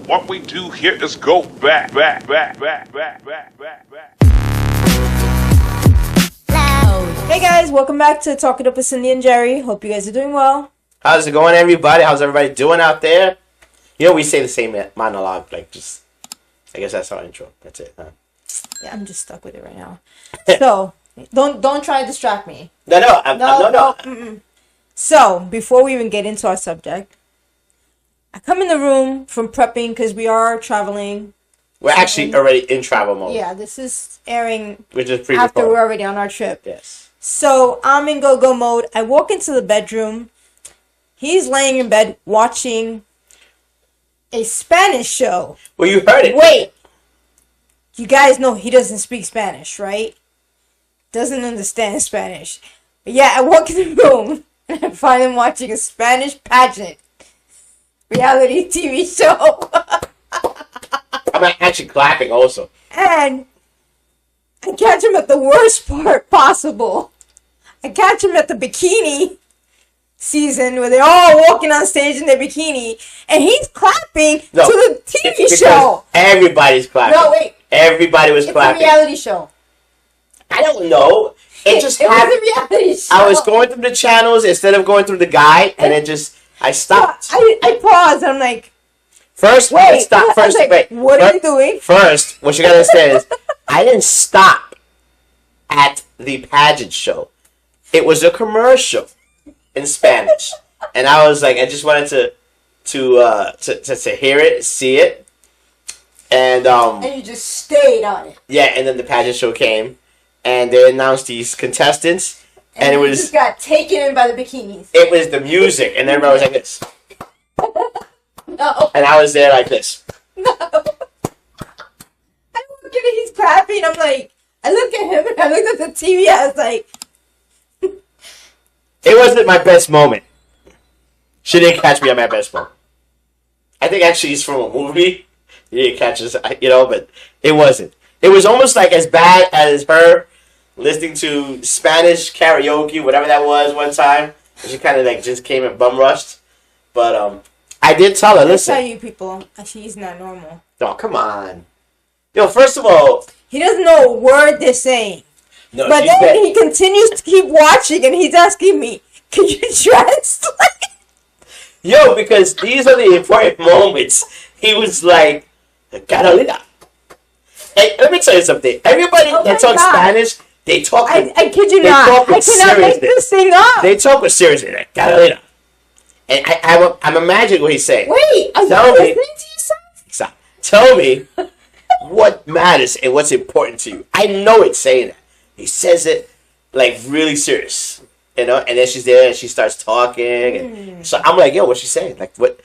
What we do here is go back. Hey guys, welcome back to Talk It Up with Cindy and Jerry. Hope you guys are doing well. How's it going, everybody? How's everybody doing out there? You know, we say the same monologue, like just, I guess that's our intro. That's it, huh? Yeah, I'm just stuck with it right now. So, don't try to distract me. No. Mm-mm. So, before we even get into our subject, I come in the room from prepping because we are traveling. We're actually already in travel mode. Yeah, this is airing Which is after we're already on our trip. Yes. So, I'm in go-go mode. I walk into the bedroom. He's laying in bed watching a Spanish show. Well, you heard it. Wait. You guys know he doesn't speak Spanish, right? Doesn't understand Spanish. But yeah, I walk in the room and I find him watching a Spanish pageant reality TV show. I'm actually clapping also. And I catch him at the worst part possible. I catch him at the bikini season where they're all walking on stage in their bikini and he's clapping to the TV show. Everybody's clapping. No, wait. Everybody was clapping. It's a reality show. I don't know. It just happened. Was a reality show. I was going through the channels instead of going through the guide, and I stopped. I paused. I'm like, First, wait, stop. First, like, wait. What are you doing? First, what you gotta understand is, I didn't stop at the pageant show. It was a commercial in Spanish, and I was like, I just wanted to hear it, see it, and you just stayed on it. Yeah, and then the pageant show came, and they announced these contestants, and it was just got taken in by the bikinis. It was the music, and everybody was like this. No. And I was there like this. No. I look at it, he's clapping. I'm like, I look at him and I looked at the TV. I was like, it wasn't my best moment. She didn't catch me at my best moment. I think actually it's from a movie. You didn't catch us, but it wasn't. It was almost like as bad as her listening to Spanish karaoke, whatever that was one time. She kind of like just came and bum rushed. But I did tell her, listen. I tell you people, she's not normal. No, come on. First of all, he doesn't know a word they're saying. No, but then he continues to keep watching and he's asking me, can you translate? Because these are the important moments. He was like, Carolina. And let me tell you something. Everybody that talks Spanish, they talk with, I kid you not. I cannot make this thing up. They talk with seriousness. Like, Carolina. And I'm imagining what he's saying. Wait, are you listening to yourself? Stop. Tell me what matters and what's important to you. I know it's saying that. He says it like really serious. And then she's there and she starts talking. And so I'm like, what's she saying? Like, what,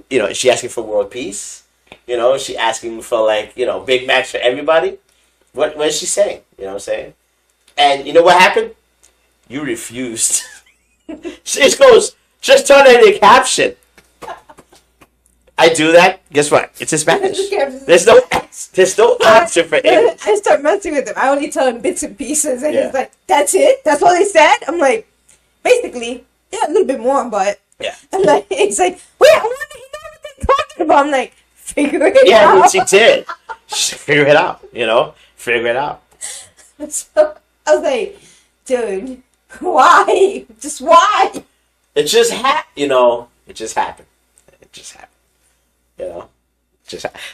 is she asking for world peace? Is she asking for like, Big Macs for everybody? What is she saying? You know what I'm saying? And you know what happened? You refused. She just goes, just turn it into a caption. I do that. Guess what? It's in Spanish. There's no option for it. I start messing with him. I only tell him bits and pieces, and he's like, "That's it? That's all they said?" I'm like, basically, yeah, a little bit more, but yeah. I'm like, it's like, wait, I want to know what they're talking about. I'm like, figure it out. Yeah, she did. Figure it out. Figure it out. So I was like, dude, why? Just why? It just happened. It just happened.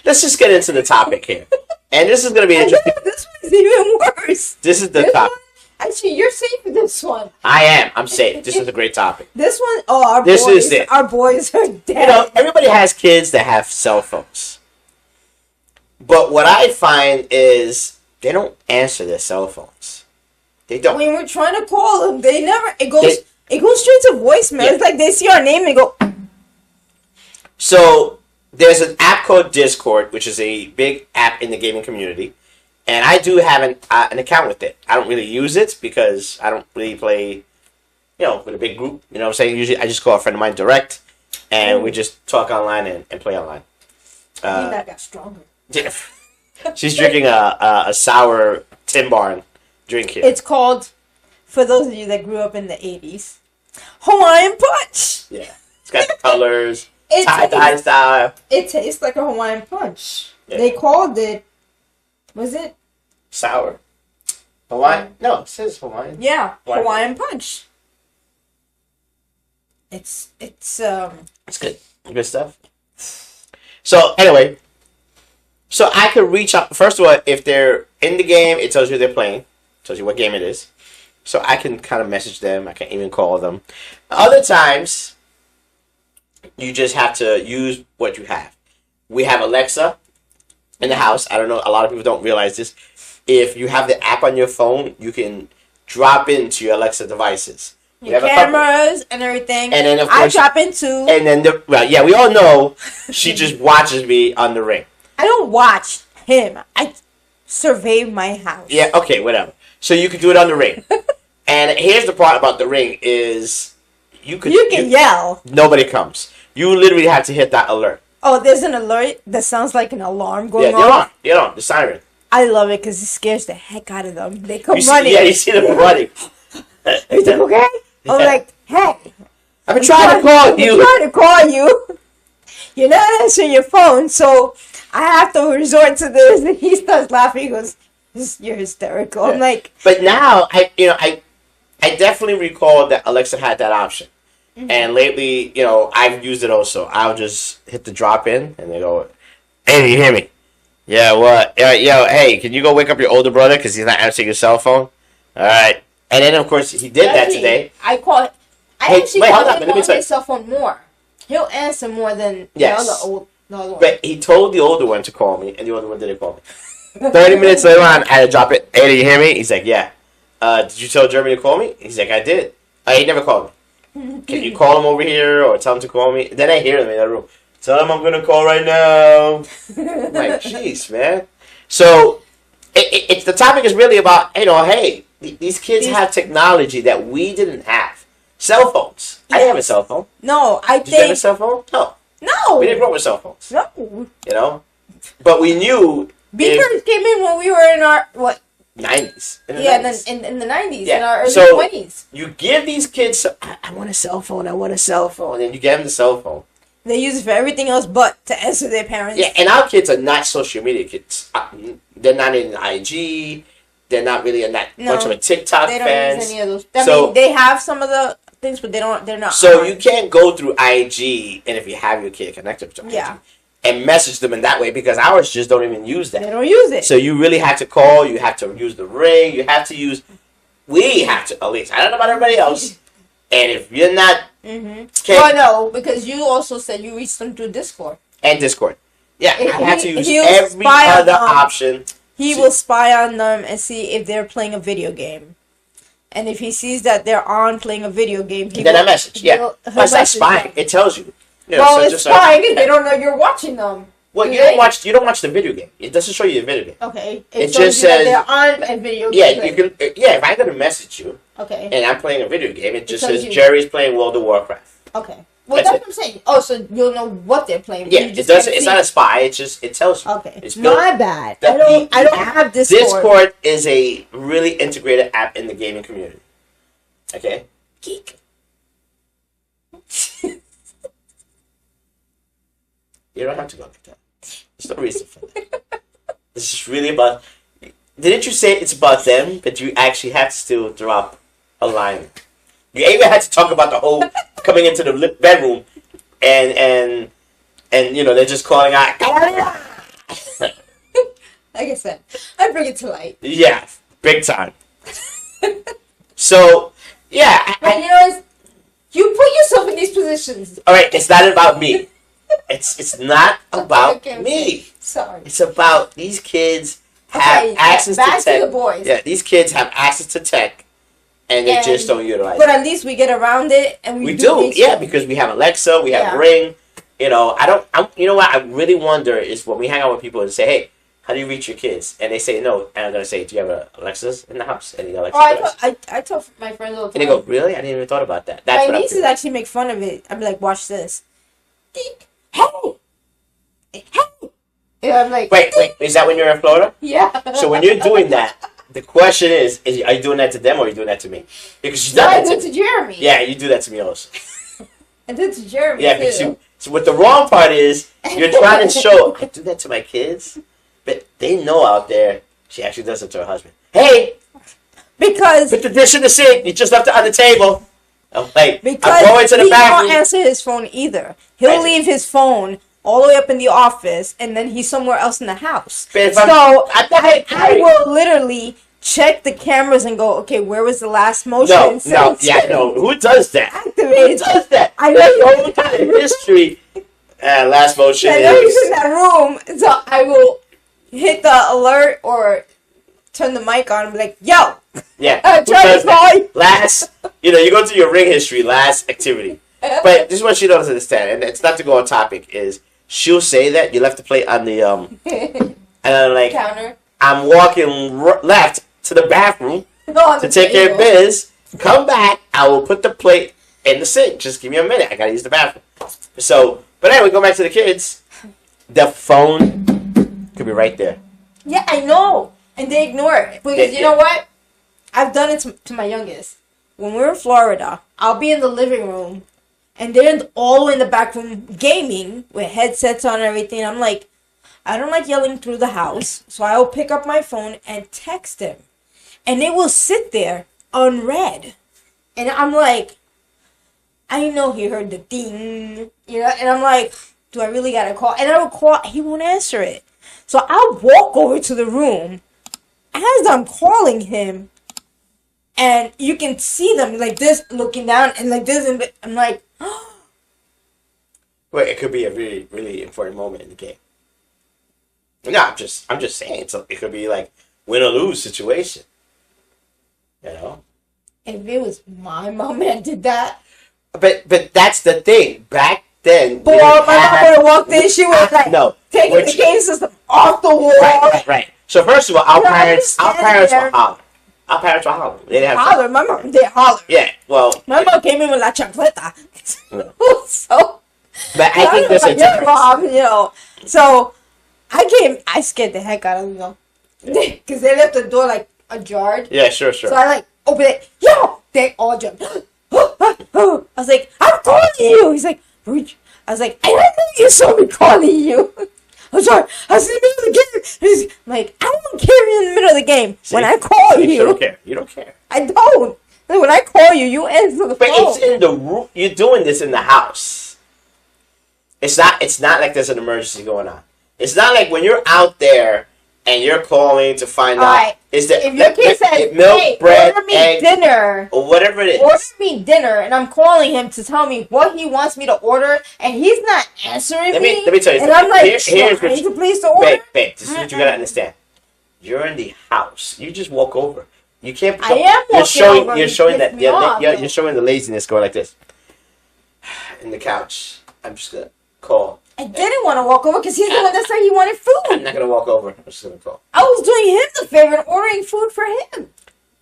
Let's just get into the topic here. And this is going to be interesting. This one's even worse. This is the topic. Actually, you're safe with this one. I am. I'm safe. This is a great topic. This one, our boys are dead. Everybody has kids that have cell phones. But what I find is they don't answer their cell phones. They don't. When we're trying to call them, they never. It goes straight to voicemail. Yeah. It's like they see our name and go. So there's an app called Discord, which is a big app in the gaming community, and I do have an account with it. I don't really use it because I don't really play, with a big group. You know what I'm saying? Usually, I just call a friend of mine direct, and we just talk online and play online. That got stronger. Yeah. She's drinking a sour Tim Barn drink here. It's called, for those of you that grew up in the 80s, Hawaiian Punch. Yeah. It's got the colors. tie-dye style. It tastes like a Hawaiian punch. Yeah. They called it. Was it? Sour. Hawaiian? No, it says Hawaiian. Yeah, Hawaiian punch. It's good. Good stuff. So anyway, so I could reach out. First of all, if they're in the game, it tells you they're playing. Tells you what game it is. So I can kind of message them. I can even call them. Other times, you just have to use what you have. We have Alexa in the house. I don't know. A lot of people don't realize this. If you have the app on your phone, you can drop into your Alexa devices. your cameras and everything. And then of course, I drop into. And then we all know she just watches me on the Ring. I don't watch him. I survey my house. Yeah. Okay. Whatever. So you can do it on the Ring. And here's the part about the Ring is you can yell. Nobody comes. You literally have to hit that alert. Oh, there's an alert that sounds like an alarm going off. Yeah, the siren. I love it because it scares the heck out of them. They come running. You see them running. Is it okay? I'm like, hey. I've been trying to call you. I'm trying to call you. You're not answering your phone, so I have to resort to this. And he starts laughing. He goes, "You're hysterical." I'm like, but now I definitely recall that Alexa had that option. Mm-hmm. And lately, I've used it also. I'll just hit the drop in and they go, "Hey, you hear me? Yeah, what? Yo, hey, can you go wake up your older brother because he's not answering his cell phone?" All right. And then, of course, he did that today. I call his cell phone more. He'll answer more than the other one. But he told the older one to call me, and the older one didn't call me. 30 minutes later on, I had to drop it. "Hey, do you hear me?" He's like, "Yeah." "Did you tell Jeremy to call me?" He's like, "I did." He never called me. "Can you call him over here or tell him to call me?" Then I hear him in the room. "Tell him I'm going to call right now." I'm like, jeez, man. So, it's the topic is really about, hey, these kids have technology that we didn't have. Cell phones. I didn't have a cell phone. No, Did you have a cell phone? No. We didn't grow up with cell phones. No. But we knew... Beepers came in when we were in our, 90s. In the 90s, in our early 20s. You give these kids... I want a cell phone, And then you give them the cell phone. They use it for everything else but to answer their parents. Yeah, and our kids are not social media kids. They're not in IG. They're not really in that much of a TikTok they don't fans. use any of those. I mean, they have some of the things, but they're not. So you can't go through IG, and if you have your kid connected to IG, and message them in that way, because ours just don't even use that. They don't use it. So you really have to call. You have to use the Ring. You have to use... We have to, at least. I don't know about everybody else. And if you're not... Well, no, because you also said you reached them through Discord. And Discord. Yeah, I have to use every other option. He will spy on them and see if they're playing a video game. And if he sees that they're on playing a video game, then I message. Yeah. That's not spying. It tells you. It's spying if they don't know you're watching them. Well, you don't watch the video game. It doesn't show you the video game. Okay. It just says they're on a video game. Yeah, you can. Yeah, if I'm gonna message you, and I'm playing a video game, it just says Jerry's playing World of Warcraft. Okay. Well, that's what I'm saying. Oh, so you'll know what they're playing. Yeah, it doesn't. It's not a spy. It tells you. Okay. It's my bad. I don't have Discord. Discord is a really integrated app in the gaming community. Okay. Geek. You don't have to go like that. There's no reason for that. This is really about... Didn't you say it's about them, but you actually had to still drop a line? You even had to talk about the whole coming into the bedroom and they're just calling out... Like I said, I bring it to light. Yeah, big time. So, yeah. You put yourself in these positions. All right, it's not about me. It's not about me. Sorry. It's about these kids have access to tech. To the boys. Yeah, these kids have access to tech, and they just don't utilize it. But at least we get around it, and we do. Yeah, because we have Alexa, we have Ring. You know what I really wonder is when we hang out with people and say, "Hey, how do you reach your kids?" And they say no, and I'm gonna say, "Do you have Alexas in the house?" And I told my friends all the time. And they go, "Really? I didn't even thought about that." That's my nieces actually make fun of it. I'm like, "Watch this." Hey. Yeah, I'm like, wait. Is that when you're in Florida? Yeah. So when you're doing that, the question is are you doing that to them or are you doing that to me? Because I do it to Jeremy. Yeah, you do that to me also. And then to Jeremy, Yeah, but so what the wrong part is, you're trying to show, I do that to my kids, but they know out there she actually does it to her husband. Hey! Because... Put the dish in the sink. You just left it on the table. I'm like, because I'm going to the he bathroom. won't answer his phone either. He'll leave his phone all the way up in the office, and then he's somewhere else in the house. But So I will literally check the cameras and go, okay, where was the last motion? No. Who does that? Activated. Who does that? I know Go through the history. Last motion I know he's is... in that room, so I will hit the alert or turn the mic on and be like, yo! Yeah. Try to call you. Last, you go through your ring history, last activity. But this is what she doesn't understand, and it's not to go on topic, is she'll say that you left the plate on the, and I'm like, Counter. I'm walking left to the bathroom to take care of biz. Come back, I will put the plate in the sink. Just give me a minute. I gotta use the bathroom. So, but anyway, go back to the kids. The phone could be right there. Yeah, I know. And they ignore it. Because you know what? I've done it to my youngest. When we're in Florida, I'll be in the living room, and they're all in the back room gaming with headsets on and everything. I'm like, I don't like yelling through the house, so I will pick up my phone and text them. And it will sit there unread. And I'm like, I know he heard the ding, and I'm like, do I really gotta call? And I will call, he won't answer it. So I'll walk over to the room as I'm calling him, and you can see them like this, looking down, and like this, and I'm like, oh. Well, it could be a really, really important moment in the game. No, I'm just saying. So it could be like win or lose situation. If it was my mom that did that. But that's the thing. Back then, Boy, my mom would have walked in. She was like, taking the game system off the wall. Right. So first of all, our parents were hollering. Our parents were hollering. They didn't have holler. My mom did holler. Yeah, well, my mom came in with la chancleta. So, but I think there's a difference. Mom, So I scared the heck out of them, because they left the door like ajar. Yeah, sure. So I open it. Yo, they all jumped. I was like, I'm calling you. He's like, I was like, I don't know you saw me calling you. I'm sorry. I was in the middle of the game. He's like, I don't care in the middle of the game. See, when I call you. You don't care. I don't. When I call you, you answer the phone. But it's in the room. You're doing this in the house. It's not like there's an emergency going on. It's not like when you're out there and you're calling to find out. Is that if your kid says, milk, hey, bread, order me egg, dinner, or whatever it is. Order me dinner, and I'm calling him to tell me what he wants me to order, and he's not answering me. Let me tell you something. And I'm like, here's what you place the order. Babe, this is what you gotta understand. You're in the house. You just walk over. You can't. I am walking over. You're showing that. You're showing the laziness going like this. In the couch. I'm just gonna call. I didn't want to walk over because he's the one that said he wanted food. I'm not gonna walk over. I'm just gonna call. I was doing him the favor and ordering food for him.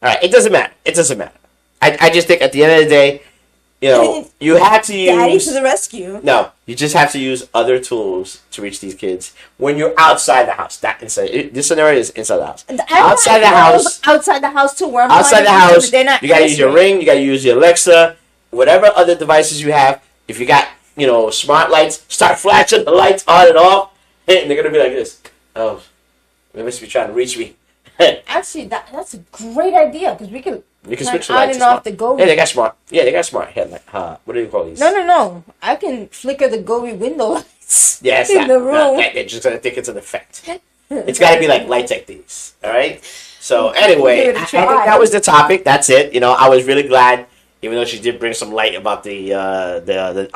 All right, it doesn't matter. I just think at the end of the day, you have to use. Daddy to the rescue. No, you just have to use other tools to reach these kids when you're outside the house. Not inside. This scenario is inside the house. Outside the house. Outside the house too. Where I'm outside the house, you gotta use your Ring. You gotta use your Alexa. Whatever other devices you have. If you got smart lights, start flashing the lights on and off, and they're gonna be like this. Oh, they must be trying to reach me. Actually, that's a great idea because we can switch the on lights and off the Gobi. Yeah, they got smart. headlight. What do you call these? No. I can flicker the Gobi window lights. Yeah, it's in the room. They're just gonna think it's an effect. It's got to be like lights like these. All right. So anyway, I think that was the topic. That's it. I was really glad. Even though she did bring some light about the I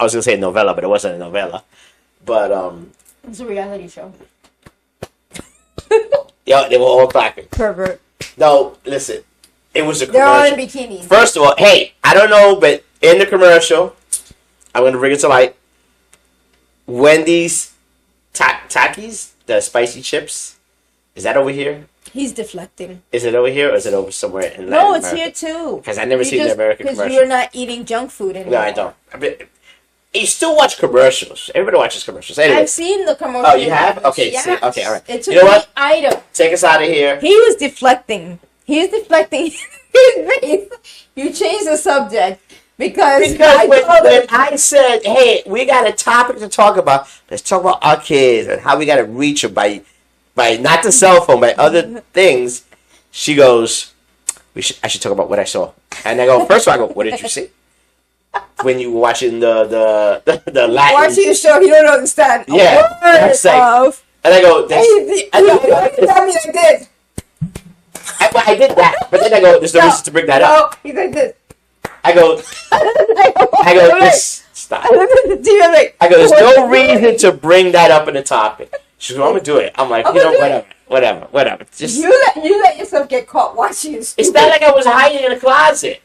was gonna say novella, but it wasn't a novella. But it's a reality show. Yeah, they were all clapping. Pervert. No, listen, it was a commercial. They're all in bikinis. First of all, hey, I don't know, but in the commercial, I'm gonna bring it to light. Wendy's Takis, the spicy chips, is that over here? He's deflecting. Is it over here or is it over somewhere in Latin No, it's America? here too. Because I never seen the American commercial. Because you're not eating junk food anymore. No, I don't. You still watch commercials. Everybody watches commercials. Anyway. I've seen the commercial. Oh, you have? Okay, yes. Okay, all right. It's a you know what? item. Take us out of here. He was deflecting. He was deflecting his face. You changed the subject. Because when I said, "Hey, we got a topic to talk about. Let's talk about our kids and how we got to reach them by not the cell phone, by other things," she goes, I should talk about what I saw. And I go, first of all, I go, "What did you see?" When you were watching the Latin, watching the show, you don't understand. Yeah, that's like, and I go, I did that, but then I go, "There's no reason to bring that up." He's like this. I go, this, stop. I looked at the TV, I go, "There's no reason to bring that up in the topic." She goes, "I'm gonna do it." I'm like, whatever. Just you let yourself get caught watching. It's not like I was hiding in a closet.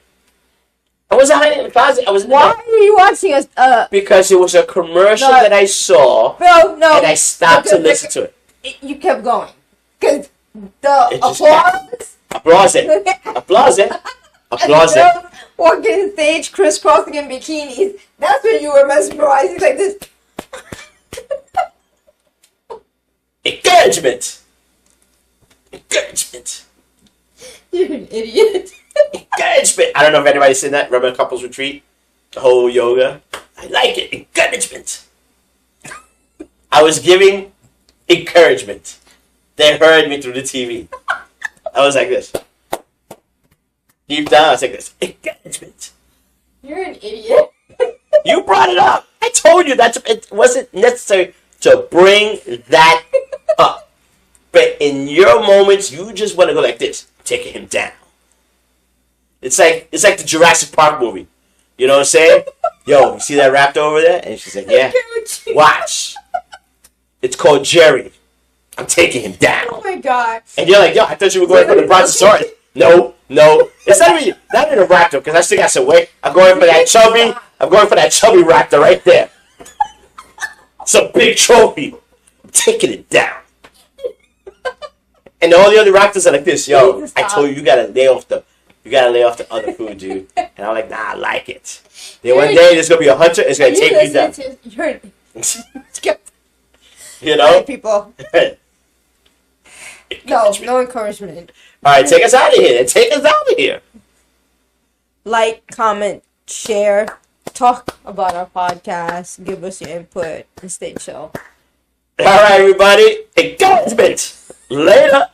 I wasn't hiding in the closet. Why are you watching us? Because it was a commercial that I saw. Bro, no. And I stopped to listen to it. You kept going. Because the applause. Applause. Walking stage, crisscrossing in bikinis. That's when you were mesmerized. He's like this. Encouragement. You're an idiot. Encouragement. I don't know if anybody's seen that. Remember Couples Retreat? The whole yoga? I like it. Encouragement. I was giving encouragement. They heard me through the TV. I was like this. Deep down, I was like this. Encouragement. You're an idiot. You brought it up. I told you that it wasn't necessary to bring that up. But in your moments, you just want to go like this. Taking him down. It's like the Jurassic Park movie. You know what I'm saying? Yo, you see that raptor over there? And she's like, "Yeah. Watch. It's called Jerry. I'm taking him down." Oh my god. And you're like, "Yo, I thought you were going for the Brontosaurus." No. It's not even a raptor, because I still got some weight. I'm going for that chubby raptor right there. It's a big trophy. I'm taking it down. And all the other raptors are like this. "Yo, I told you, you gotta lay off the other food, dude." And I'm like, "Nah, I like it." Then one day there's gonna be a hunter. It's gonna take you down. You know, people. No encouragement. All right, take us out of here. Like, comment, share, talk about our podcast, give us your input, and stay chill. All right, everybody. Encouragement. Later.